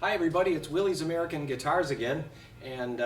Hi everybody, it's Willie's American Guitars again, and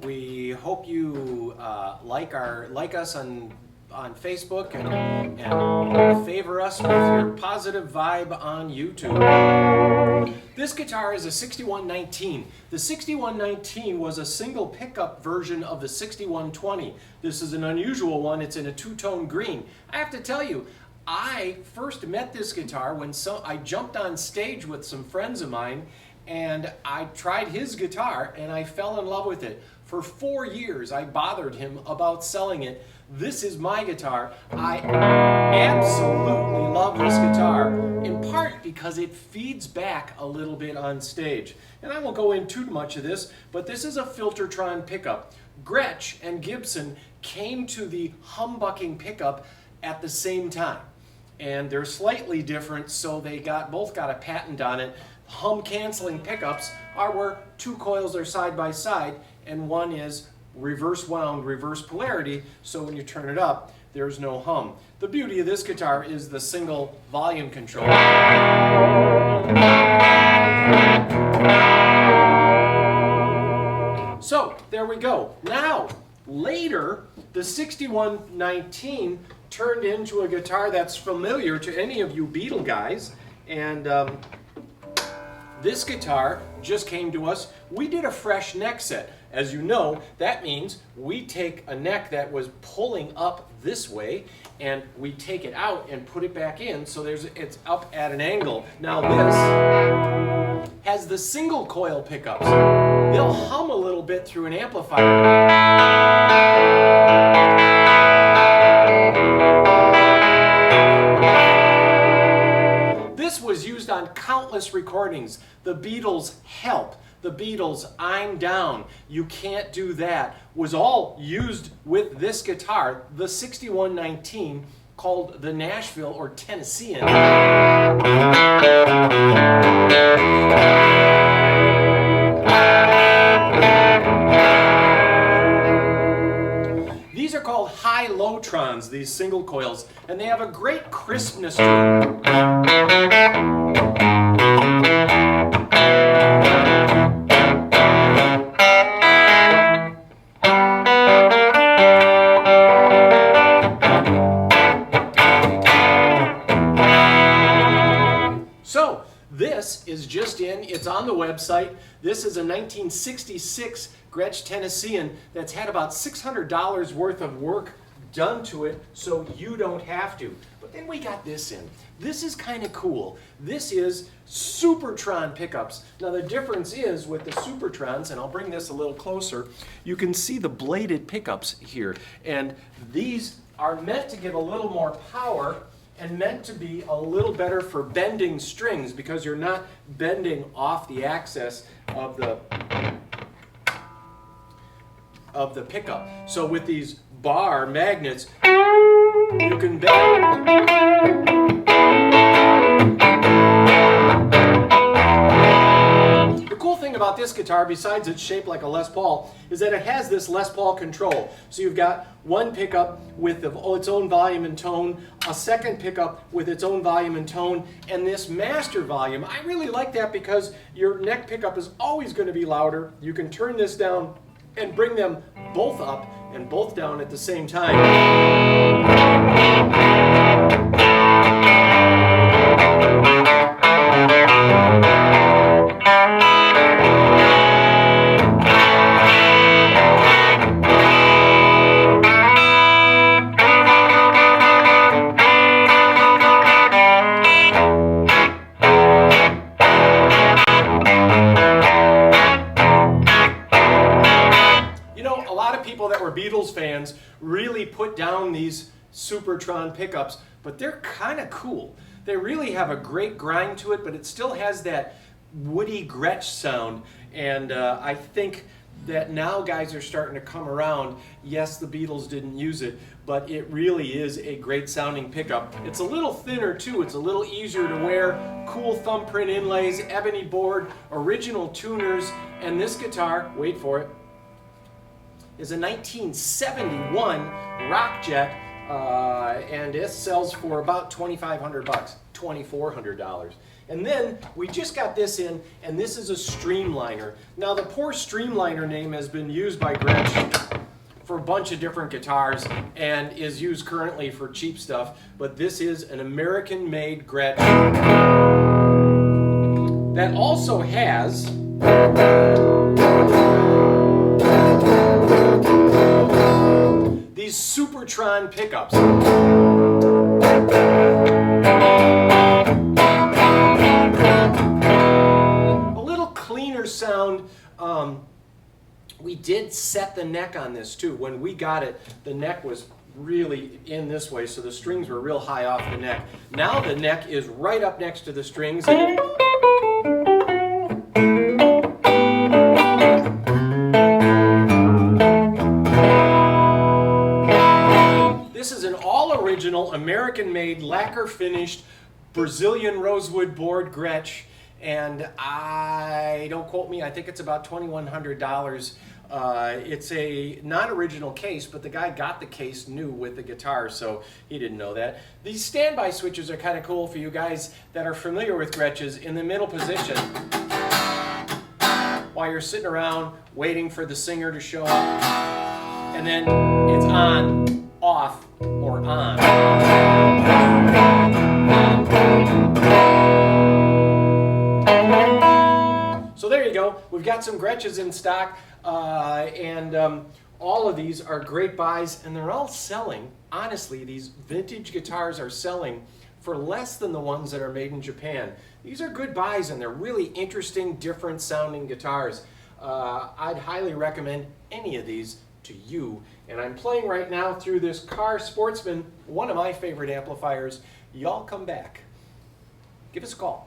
we hope you like us on Facebook and favor us with your positive vibe on YouTube. This guitar is a 6119. The 6119 was a single pickup version of the 6120. This is an unusual one. It's in a two-tone green. I have to tell you, I first met this guitar when I jumped on stage with some friends of mine, and I tried his guitar and I fell in love with it. For 4 years I bothered him about selling it. This is my guitar. I absolutely love this guitar, in part because it feeds back a little bit on stage. And I won't go into too much of this, but this is a SuperTron pickup. Gretsch and Gibson came to the humbucking pickup at the same time. And they're slightly different, so they both got a patent on it. Hum canceling pickups are where two coils are side by side, and one is reverse wound, reverse polarity, so when you turn it up, there's no hum. The beauty of this guitar is the single volume control. So, there we go. Now, later, the 6119 turned into a guitar that's familiar to any of you Beatle guys, and this guitar just came to us. We did a fresh neck set. As you know, that means we take a neck that was pulling up this way and we take it out and put it back in so it's up at an angle. Now this has the single coil pickups. They'll hum a little bit through an amplifier. This was used on countless recordings. The Beatles' Help, the Beatles' I'm Down, You Can't Do That, was all used with this guitar, the 6119, called the Nashville or Tennessean. These are called high-low-trons, these single coils, and they have a great crispness to them. So, this is just it's on the website. This is a 1966 Gretsch Tennessean that's had about $600 worth of work done to it, so you don't have to. But then we got this in. This is kind of cool. This is SuperTron pickups. Now the difference is with the SuperTrons, and I'll bring this a little closer, you can see the bladed pickups here. And these are meant to give a little more power and meant to be a little better for bending strings because you're not bending off the axis of the pickup. So with these bar magnets, you can bend. The cool thing about this guitar, besides it's shaped like a Les Paul, is that it has this Les Paul control. So you've got one pickup with its own volume and tone, a second pickup with its own volume and tone, and this master volume. I really like that because your neck pickup is always going to be louder. You can turn this down and bring them both up and both down at the same time. People that were Beatles fans really put down these SuperTron pickups, but they're kind of cool. They really have a great grind to it, but it still has that woody Gretsch sound, and I think that now guys are starting to come around. Yes, the Beatles didn't use it, but it really is a great sounding pickup. It's a little thinner too, it's a little easier to wear, cool thumbprint inlays, ebony board, original tuners, and this guitar, wait for it, is a 1971 Rockjet, and it sells for about $2,500, $2,400. And then we just got this in, and this is a streamliner. Now the poor streamliner name has been used by Gretsch for a bunch of different guitars and is used currently for cheap stuff, but this is an American-made Gretsch that also has these SuperTron pickups. A little cleaner sound. We did set the neck on this too. When we got it, the neck was really in this way, so the strings were real high off the neck. Now the neck is right up next to the strings. This is an all-original, American-made, lacquer-finished Brazilian rosewood board Gretsch, and don't quote me, I think it's about $2,100. It's a non-original case, but the guy got the case new with the guitar, so he didn't know that. These standby switches are kind of cool for you guys that are familiar with Gretsches. In the middle position, while you're sitting around waiting for the singer to show up, and then it's on, off, or on. So there you go. We've got some Gretsches in stock, and all of these are great buys, and they're all selling. Honestly, these vintage guitars are selling for less than the ones that are made in Japan. These are good buys, and they're really interesting, different sounding guitars. I'd highly recommend any of these to you. And I'm playing right now through this Carr Sportsman, one of my favorite amplifiers. Y'all come back. Give us a call.